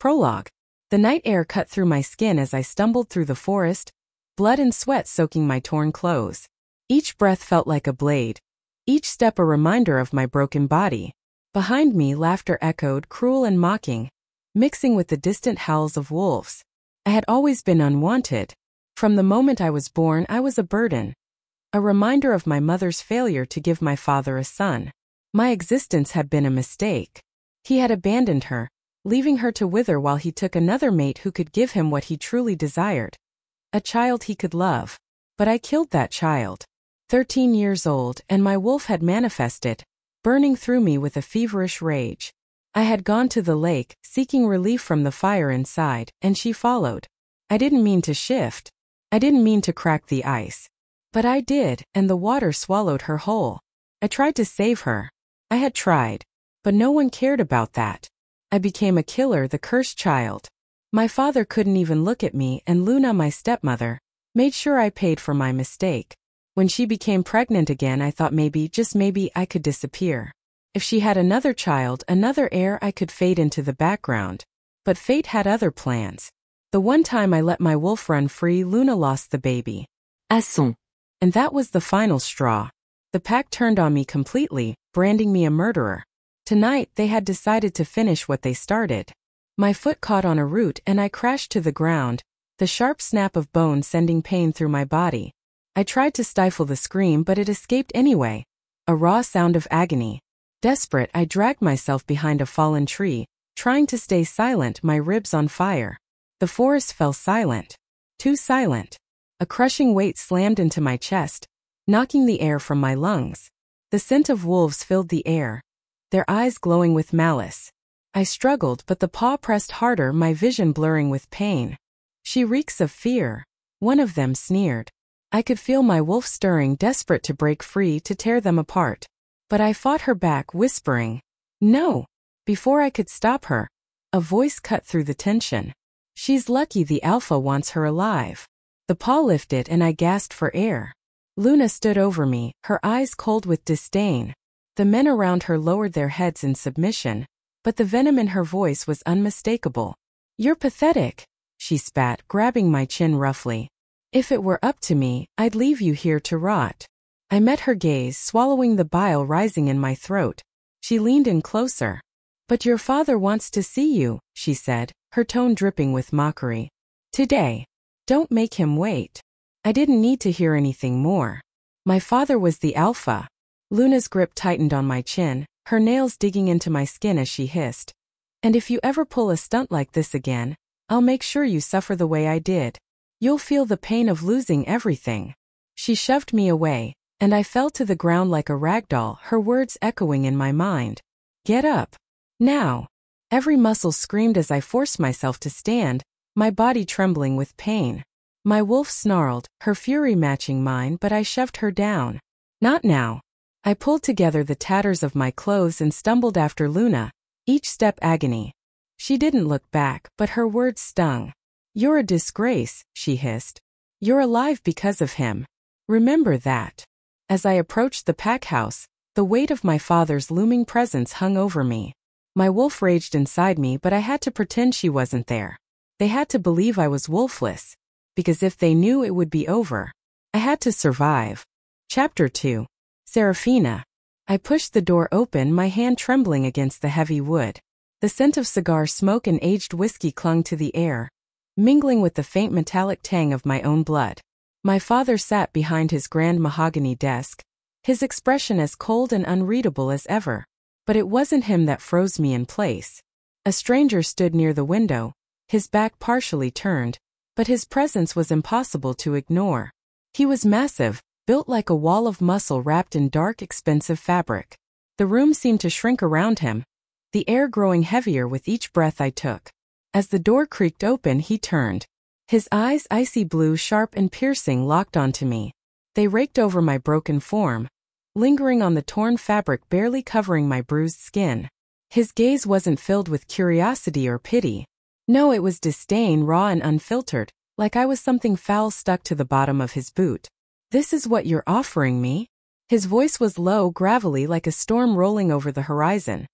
Prologue. The night air cut through my skin as I stumbled through the forest, blood and sweat soaking my torn clothes. Each breath felt like a blade, each step a reminder of my broken body. Behind me, laughter echoed, cruel and mocking, mixing with the distant howls of wolves. I had always been unwanted. From the moment I was born, I was a burden, a reminder of my mother's failure to give my father a son. My existence had been a mistake. He had abandoned her, leaving her to wither while he took another mate who could give him what he truly desired, a child he could love. But I killed that child. 13 years old, and my wolf had manifested, burning through me with a feverish rage. I had gone to the lake, seeking relief from the fire inside, and she followed. I didn't mean to shift. I didn't mean to crack the ice. But I did, and the water swallowed her whole. I tried to save her. I had tried. But no one cared about that. I became a killer, the cursed child. My father couldn't even look at me, and Luna, my stepmother, made sure I paid for my mistake. When she became pregnant again, I thought maybe, just maybe, I could disappear. If she had another child, another heir, I could fade into the background. But fate had other plans. The one time I let my wolf run free, Luna lost the baby. Asson. And that was the final straw. The pack turned on me completely, branding me a murderer. Tonight, they had decided to finish what they started. My foot caught on a root and I crashed to the ground, the sharp snap of bone sending pain through my body. I tried to stifle the scream, but it escaped anyway. A raw sound of agony. Desperate, I dragged myself behind a fallen tree, trying to stay silent, my ribs on fire. The forest fell silent. Too silent. A crushing weight slammed into my chest, knocking the air from my lungs. The scent of wolves filled the air, their eyes glowing with malice. I struggled, but the paw pressed harder, my vision blurring with pain. She reeks of fear. One of them sneered. I could feel my wolf stirring, desperate to break free, to tear them apart. But I fought her back, whispering, "No." Before I could stop her, a voice cut through the tension. "She's lucky the alpha wants her alive." The paw lifted and I gasped for air. Luna stood over me, her eyes cold with disdain. The men around her lowered their heads in submission, but the venom in her voice was unmistakable. "You're pathetic," she spat, grabbing my chin roughly. "If it were up to me, I'd leave you here to rot." I met her gaze, swallowing the bile rising in my throat. She leaned in closer. "But your father wants to see you," she said, her tone dripping with mockery. "Today. Don't make him wait." I didn't need to hear anything more. My father was the alpha. Luna's grip tightened on my chin, her nails digging into my skin as she hissed. "And if you ever pull a stunt like this again, I'll make sure you suffer the way I did. You'll feel the pain of losing everything." She shoved me away, and I fell to the ground like a rag doll, her words echoing in my mind. "Get up. Now." Every muscle screamed as I forced myself to stand, my body trembling with pain. My wolf snarled, her fury matching mine, but I shoved her down. "Not now." I pulled together the tatters of my clothes and stumbled after Luna, each step agony. She didn't look back, but her words stung. "You're a disgrace," she hissed. "You're alive because of him. Remember that." As I approached the pack house, the weight of my father's looming presence hung over me. My wolf raged inside me, but I had to pretend she wasn't there. They had to believe I was wolfless, because if they knew, it would be over. I had to survive. Chapter 2. Serafina. I pushed the door open, my hand trembling against the heavy wood. The scent of cigar smoke and aged whiskey clung to the air, mingling with the faint metallic tang of my own blood. My father sat behind his grand mahogany desk, his expression as cold and unreadable as ever. But it wasn't him that froze me in place. A stranger stood near the window, his back partially turned, but his presence was impossible to ignore. He was massive, built like a wall of muscle wrapped in dark, expensive fabric. The room seemed to shrink around him, the air growing heavier with each breath I took. As the door creaked open, he turned. His eyes, icy blue, sharp and piercing, locked onto me. They raked over my broken form, lingering on the torn fabric barely covering my bruised skin. His gaze wasn't filled with curiosity or pity. No, it was disdain, raw and unfiltered, like I was something foul stuck to the bottom of his boot. "This is what you're offering me?" His voice was low, gravelly, like a storm rolling over the horizon.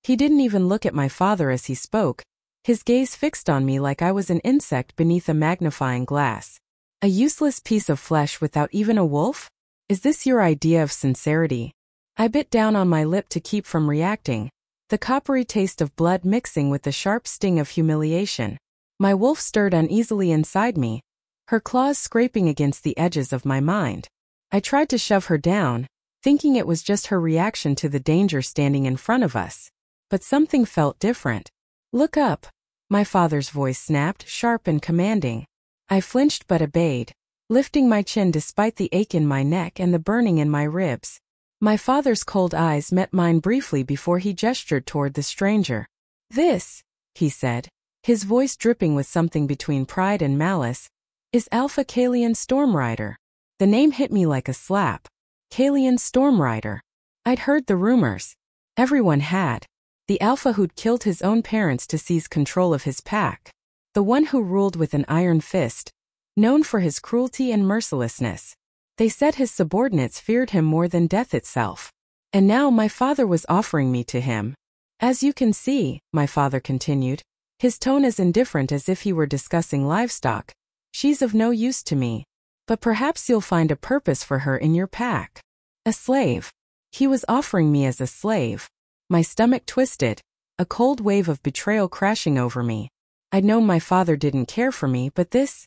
He didn't even look at my father as he spoke, His gaze fixed on me like I was an insect beneath a magnifying glass. A useless piece of flesh without even a wolf? Is this your idea of sincerity? I bit down on my lip to keep from reacting, the coppery taste of blood mixing with the sharp sting of humiliation. My wolf stirred uneasily inside me, her claws scraping against the edges of my mind. I tried to shove her down, thinking it was just her reaction to the danger standing in front of us. But something felt different. "Look up," my father's voice snapped, sharp and commanding. I flinched but obeyed, lifting my chin despite the ache in my neck and the burning in my ribs. My father's cold eyes met mine briefly before he gestured toward the stranger. "This," he said, his voice dripping with something between pride and malice, "is Alpha Kaelion Stormrider." The name hit me like a slap. Kaelion Stormrider. I'd heard the rumors. Everyone had. The Alpha who'd killed his own parents to seize control of his pack. The one who ruled with an iron fist, known for his cruelty and mercilessness. They said his subordinates feared him more than death itself. And now my father was offering me to him. "As you can see," my father continued, his tone as indifferent as if he were discussing livestock, "she's of no use to me. But perhaps you'll find a purpose for her in your pack." A slave. He was offering me as a slave. My stomach twisted, a cold wave of betrayal crashing over me. I'd known my father didn't care for me, but this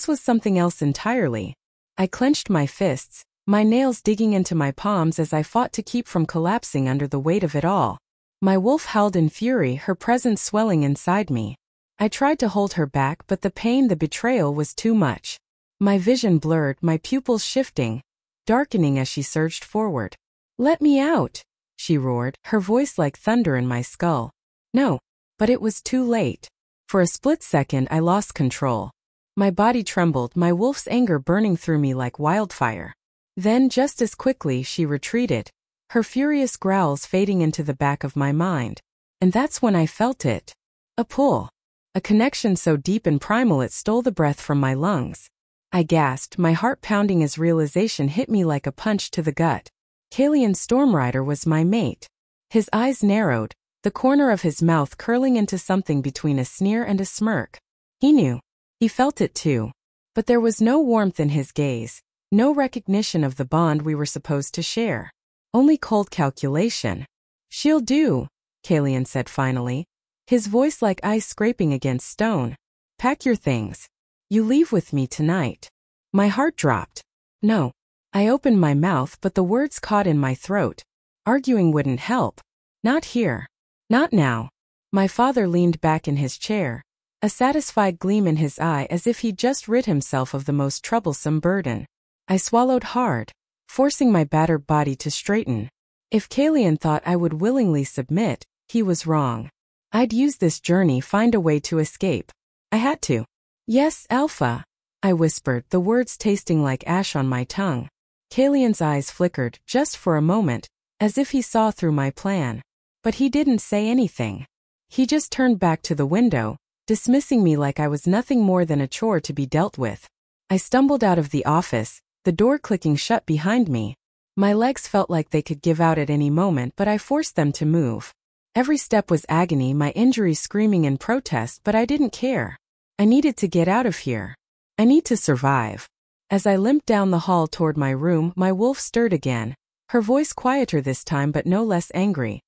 was something else entirely. I clenched my fists, my nails digging into my palms as I fought to keep from collapsing under the weight of it all. My wolf howled in fury, her presence swelling inside me. I tried to hold her back, but the pain, the betrayal was too much. My vision blurred, my pupils shifting, darkening as she surged forward. "Let me out," she roared, her voice like thunder in my skull. No, but it was too late. For a split second I lost control. My body trembled, my wolf's anger burning through me like wildfire. Then, just as quickly, she retreated, her furious growls fading into the back of my mind. And that's when I felt it. A pull. A connection so deep and primal it stole the breath from my lungs. I gasped, my heart pounding as realization hit me like a punch to the gut. Kaelion Stormrider was my mate. His eyes narrowed, the corner of his mouth curling into something between a sneer and a smirk. He knew. He felt it too. But there was no warmth in his gaze, no recognition of the bond we were supposed to share. Only cold calculation. "She'll do," Kaelion said finally, his voice like ice scraping against stone. "Pack your things. You leave with me tonight." My heart dropped. No. I opened my mouth, but the words caught in my throat. Arguing wouldn't help. Not here. Not now. My father leaned back in his chair, a satisfied gleam in his eye as if he'd just rid himself of the most troublesome burden. I swallowed hard, forcing my battered body to straighten. If Kaelion thought I would willingly submit, he was wrong. I'd use this journey, find a way to escape. I had to. "Yes, Alpha," I whispered, the words tasting like ash on my tongue. Kaelion's eyes flickered, just for a moment, as if he saw through my plan. But he didn't say anything. He just turned back to the window, dismissing me like I was nothing more than a chore to be dealt with. I stumbled out of the office, the door clicking shut behind me. My legs felt like they could give out at any moment, but I forced them to move. Every step was agony, my injuries screaming in protest, but I didn't care. I needed to get out of here. I need to survive. As I limped down the hall toward my room, my wolf stirred again, her voice quieter this time but no less angry.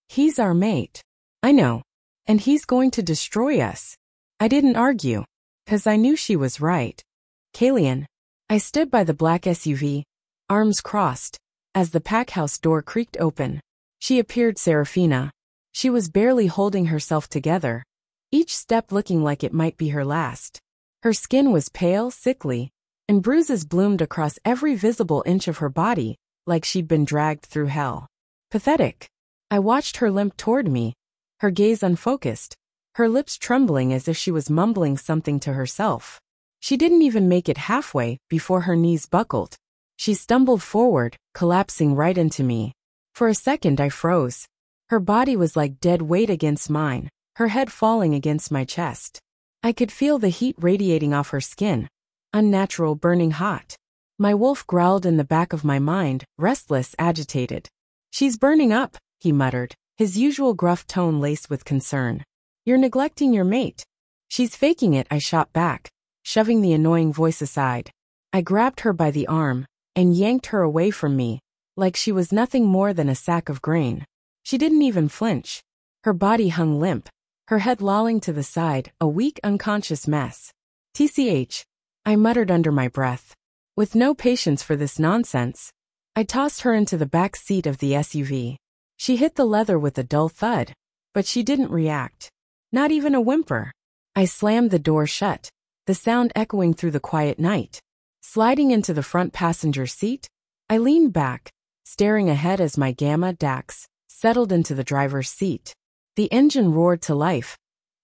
"He's our mate. I know. And he's going to destroy us." I didn't argue, 'cause I knew she was right. "Kaelion." I stood by the black SUV, arms crossed, as the packhouse door creaked open. She appeared, Serafina. She was barely holding herself together, each step looking like it might be her last. Her skin was pale, sickly, and bruises bloomed across every visible inch of her body, like she'd been dragged through hell. Pathetic. I watched her limp toward me, her gaze unfocused, her lips trembling as if she was mumbling something to herself. She didn't even make it halfway before her knees buckled. She stumbled forward, collapsing right into me. For a second I froze. Her body was like dead weight against mine, her head falling against my chest. I could feel the heat radiating off her skin, unnatural, burning hot. My wolf growled in the back of my mind, restless, agitated. "She's burning up," he muttered, his usual gruff tone laced with concern. You're neglecting your mate. She's faking it, I shot back, shoving the annoying voice aside. I grabbed her by the arm and yanked her away from me, like she was nothing more than a sack of grain. She didn't even flinch. Her body hung limp, her head lolling to the side, a weak, unconscious mess. TCH, I muttered under my breath. With no patience for this nonsense, I tossed her into the back seat of the SUV. She hit the leather with a dull thud, but she didn't react. Not even a whimper. I slammed the door shut, the sound echoing through the quiet night. Sliding into the front passenger seat, I leaned back, staring ahead as my Gamma Dax settled into the driver's seat. The engine roared to life,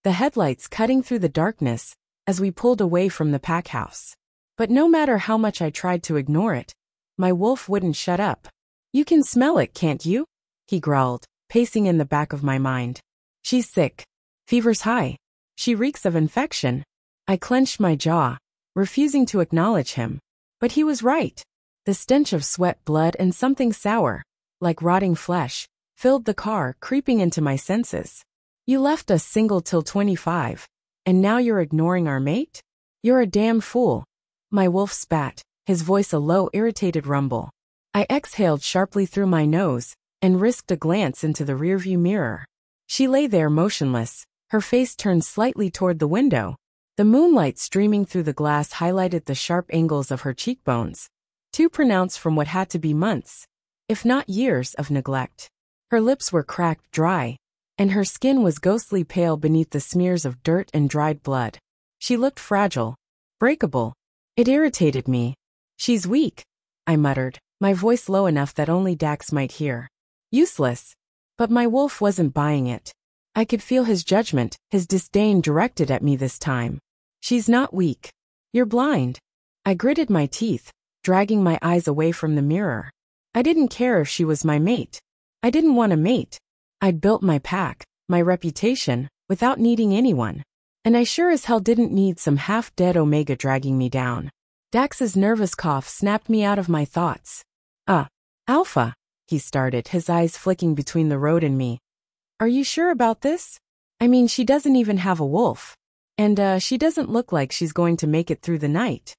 the headlights cutting through the darkness as we pulled away from the pack house. But no matter how much I tried to ignore it, my wolf wouldn't shut up. You can smell it, can't you? He growled, pacing in the back of my mind. She's sick. Fever's high. She reeks of infection. I clenched my jaw, refusing to acknowledge him. But he was right. The stench of sweat, blood, and something sour, like rotting flesh, filled the car, creeping into my senses. You left us single till 25, and now you're ignoring our mate? You're a damn fool. My wolf spat, his voice a low, irritated rumble. I exhaled sharply through my nose and risked a glance into the rearview mirror. She lay there motionless, her face turned slightly toward the window. The moonlight streaming through the glass highlighted the sharp angles of her cheekbones, too pronounced from what had to be months, if not years, of neglect. Her lips were cracked dry, and her skin was ghostly pale beneath the smears of dirt and dried blood. She looked fragile, breakable. It irritated me. She's weak, I muttered, my voice low enough that only Dax might hear. Useless. But my wolf wasn't buying it. I could feel his judgment, his disdain directed at me this time. She's not weak. You're blind. I gritted my teeth, dragging my eyes away from the mirror. I didn't care if she was my mate. I didn't want a mate. I'd built my pack, my reputation, without needing anyone. And I sure as hell didn't need some half-dead Omega dragging me down. Dax's nervous cough snapped me out of my thoughts. Alpha, he started, his eyes flicking between the road and me. Are you sure about this? I mean, she doesn't even have a wolf. And, she doesn't look like she's going to make it through the night.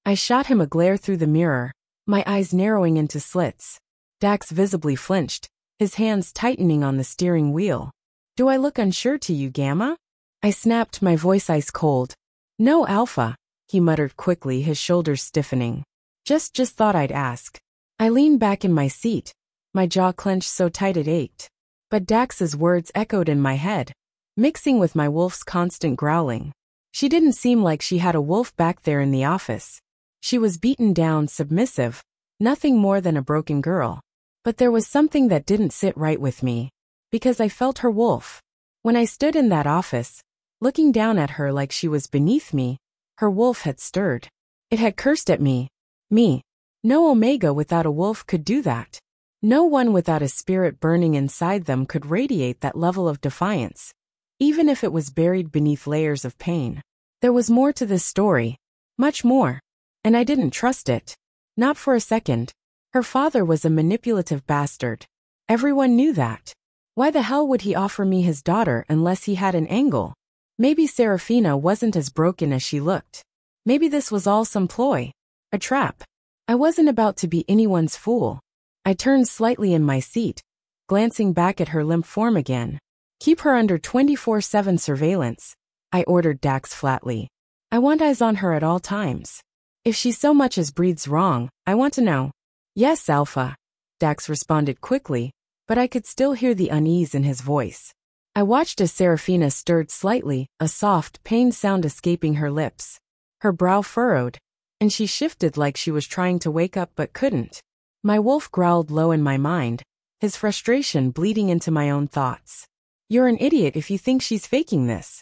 I shot him a glare through the mirror, my eyes narrowing into slits. Dax visibly flinched, his hands tightening on the steering wheel. Do I look unsure to you, Gamma? I snapped, my voice ice cold. No, Alpha, he muttered quickly, his shoulders stiffening. Just thought I'd ask. I leaned back in my seat, my jaw clenched so tight it ached. But Dax's words echoed in my head, mixing with my wolf's constant growling. She didn't seem like she had a wolf back there in the office. She was beaten down, submissive, nothing more than a broken girl. But there was something that didn't sit right with me, because I felt her wolf. When I stood in that office, looking down at her like she was beneath me, her wolf had stirred. It had cursed at me. Me. No Omega without a wolf could do that. No one without a spirit burning inside them could radiate that level of defiance, even if it was buried beneath layers of pain. There was more to this story. Much more. And I didn't trust it. Not for a second. Her father was a manipulative bastard. Everyone knew that. Why the hell would he offer me his daughter unless he had an angle? Maybe Seraphina wasn't as broken as she looked. Maybe this was all some ploy. A trap. I wasn't about to be anyone's fool. I turned slightly in my seat, glancing back at her limp form again. Keep her under 24/7 surveillance, I ordered Dax flatly. I want eyes on her at all times. If she so much as breathes wrong, I want to know. Yes, Alpha, Dax responded quickly, but I could still hear the unease in his voice. I watched as Seraphina stirred slightly, a soft, pained sound escaping her lips. Her brow furrowed, and she shifted like she was trying to wake up but couldn't. My wolf growled low in my mind, his frustration bleeding into my own thoughts. You're an idiot if you think she's faking this.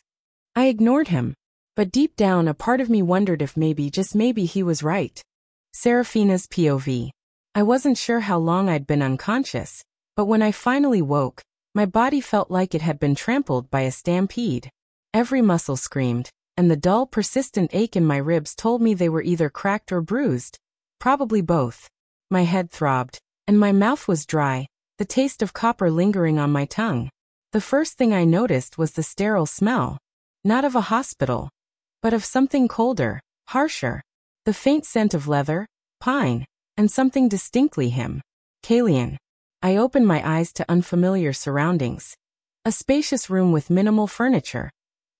I ignored him, but deep down a part of me wondered if maybe, just maybe, he was right. Seraphina's POV. I wasn't sure how long I'd been unconscious, but when I finally woke, my body felt like it had been trampled by a stampede. Every muscle screamed, and the dull, persistent ache in my ribs told me they were either cracked or bruised. Probably both. My head throbbed, and my mouth was dry, the taste of copper lingering on my tongue. The first thing I noticed was the sterile smell. Not of a hospital, but of something colder, harsher. The faint scent of leather, pine, and something distinctly him. Kaelion. I opened my eyes to unfamiliar surroundings. A spacious room with minimal furniture.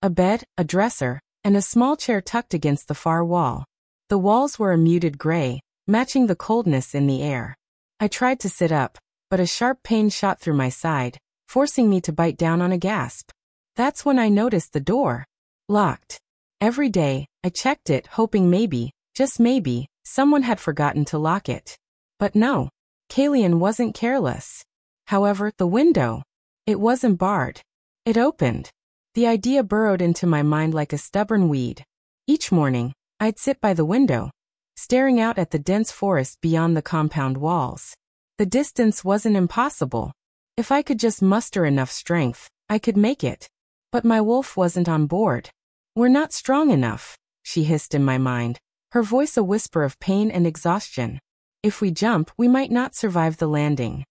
A bed, a dresser, and a small chair tucked against the far wall. The walls were a muted gray, matching the coldness in the air. I tried to sit up, but a sharp pain shot through my side, forcing me to bite down on a gasp. That's when I noticed the door. Locked. Every day, I checked it, hoping maybe, just maybe, someone had forgotten to lock it. But no. Kaelion wasn't careless. However, the window. It wasn't barred. It opened. The idea burrowed into my mind like a stubborn weed. Each morning, I'd sit by the window, staring out at the dense forest beyond the compound walls. The distance wasn't impossible. If I could just muster enough strength, I could make it. But my wolf wasn't on board. We're not strong enough, she hissed in my mind, her voice a whisper of pain and exhaustion. If we jump, we might not survive the landing.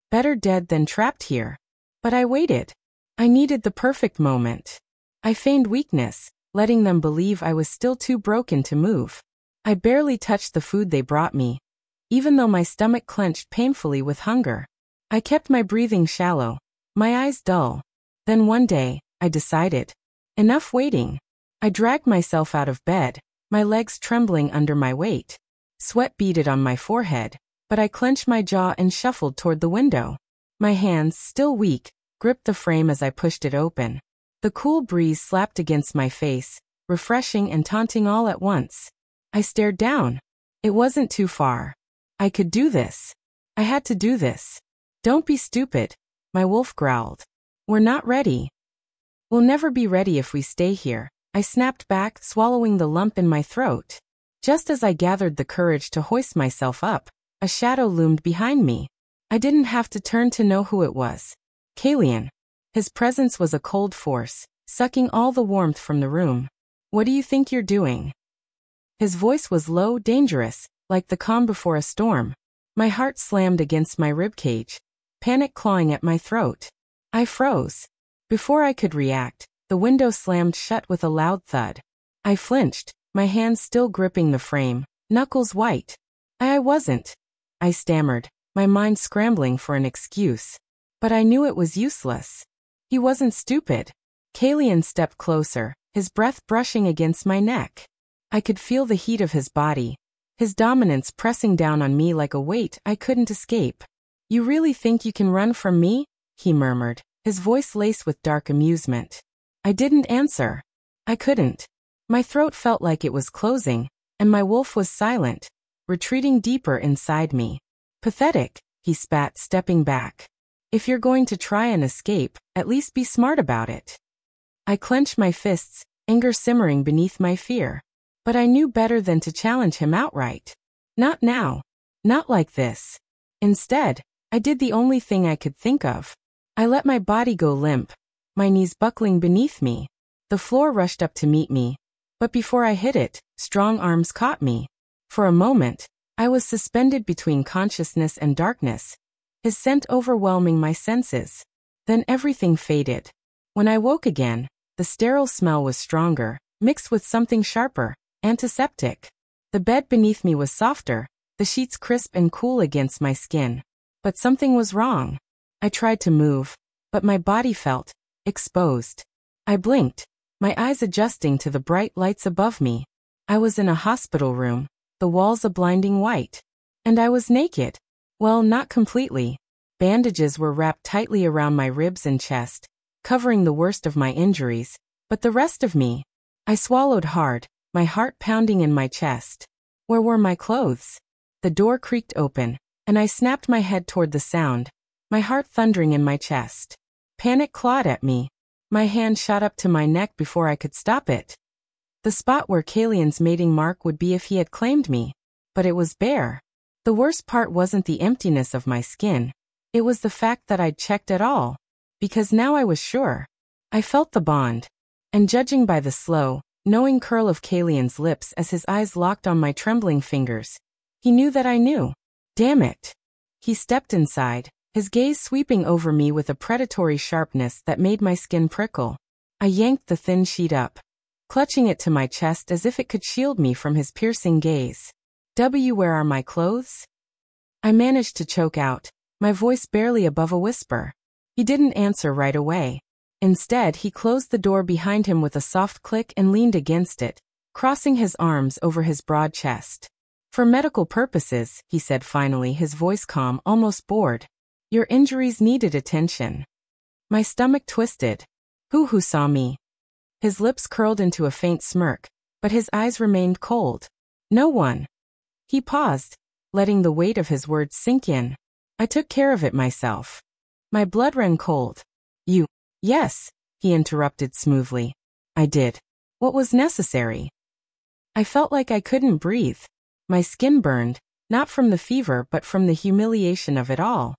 Better dead than trapped here. But I waited. I needed the perfect moment. I feigned weakness, letting them believe I was still too broken to move. I barely touched the food they brought me, even though my stomach clenched painfully with hunger. I kept my breathing shallow, my eyes dull. Then one day, I decided. Enough waiting. I dragged myself out of bed, my legs trembling under my weight. Sweat beaded on my forehead, but I clenched my jaw and shuffled toward the window. My hands, still weak, gripped the frame as I pushed it open. The cool breeze slapped against my face, refreshing and taunting all at once. I stared down. It wasn't too far. I could do this. I had to do this. Don't be stupid, my wolf growled. We're not ready. We'll never be ready if we stay here, I snapped back, swallowing the lump in my throat. Just as I gathered the courage to hoist myself up, a shadow loomed behind me. I didn't have to turn to know who it was. Kaelion. His presence was a cold force, sucking all the warmth from the room. What do you think you're doing? His voice was low, dangerous, like the calm before a storm. My heart slammed against my ribcage, panic clawing at my throat. I froze. Before I could react, the window slammed shut with a loud thud. I flinched, my hands still gripping the frame, knuckles white. I wasn't. I stammered, my mind scrambling for an excuse. But I knew it was useless. He wasn't stupid. Kaelion stepped closer, his breath brushing against my neck. I could feel the heat of his body, his dominance pressing down on me like a weight I couldn't escape. You really think you can run from me? He murmured, his voice laced with dark amusement. I didn't answer. I couldn't. My throat felt like it was closing, and my wolf was silent, retreating deeper inside me. Pathetic, he spat, stepping back. If you're going to try and escape, at least be smart about it. I clenched my fists, anger simmering beneath my fear. But I knew better than to challenge him outright. Not now. Not like this. Instead, I did the only thing I could think of. I let my body go limp, my knees buckling beneath me. The floor rushed up to meet me. But before I hit it, strong arms caught me. For a moment, I was suspended between consciousness and darkness, his scent overwhelming my senses. Then everything faded. When I woke again, the sterile smell was stronger, mixed with something sharper, antiseptic. The bed beneath me was softer, the sheets crisp and cool against my skin. But something was wrong. I tried to move, but my body felt exposed. I blinked, my eyes adjusting to the bright lights above me. I was in a hospital room, the walls a blinding white. And I was naked. Well, not completely. Bandages were wrapped tightly around my ribs and chest, covering the worst of my injuries, but the rest of me. I swallowed hard, my heart pounding in my chest. Where were my clothes? The door creaked open, and I snapped my head toward the sound, my heart thundering in my chest. Panic clawed at me. My hand shot up to my neck before I could stop it. The spot where Kaelion's mating mark would be if he had claimed me. But it was bare. The worst part wasn't the emptiness of my skin. It was the fact that I'd checked at all. Because now I was sure. I felt the bond. And judging by the slow, knowing curl of Kaelion's lips as his eyes locked on my trembling fingers, he knew that I knew. Damn it. He stepped inside, his gaze sweeping over me with a predatory sharpness that made my skin prickle. I yanked the thin sheet up, clutching it to my chest as if it could shield me from his piercing gaze. Where are my clothes? I managed to choke out, my voice barely above a whisper. He didn't answer right away. Instead, he closed the door behind him with a soft click and leaned against it, crossing his arms over his broad chest. For medical purposes, he said finally, his voice calm, almost bored. Your injuries needed attention. My stomach twisted. Who saw me? His lips curled into a faint smirk, but his eyes remained cold. No one. He paused, letting the weight of his words sink in. I took care of it myself. My blood ran cold. You. Yes, he interrupted smoothly. I did. What was necessary? I felt like I couldn't breathe. My skin burned, not from the fever but from the humiliation of it all.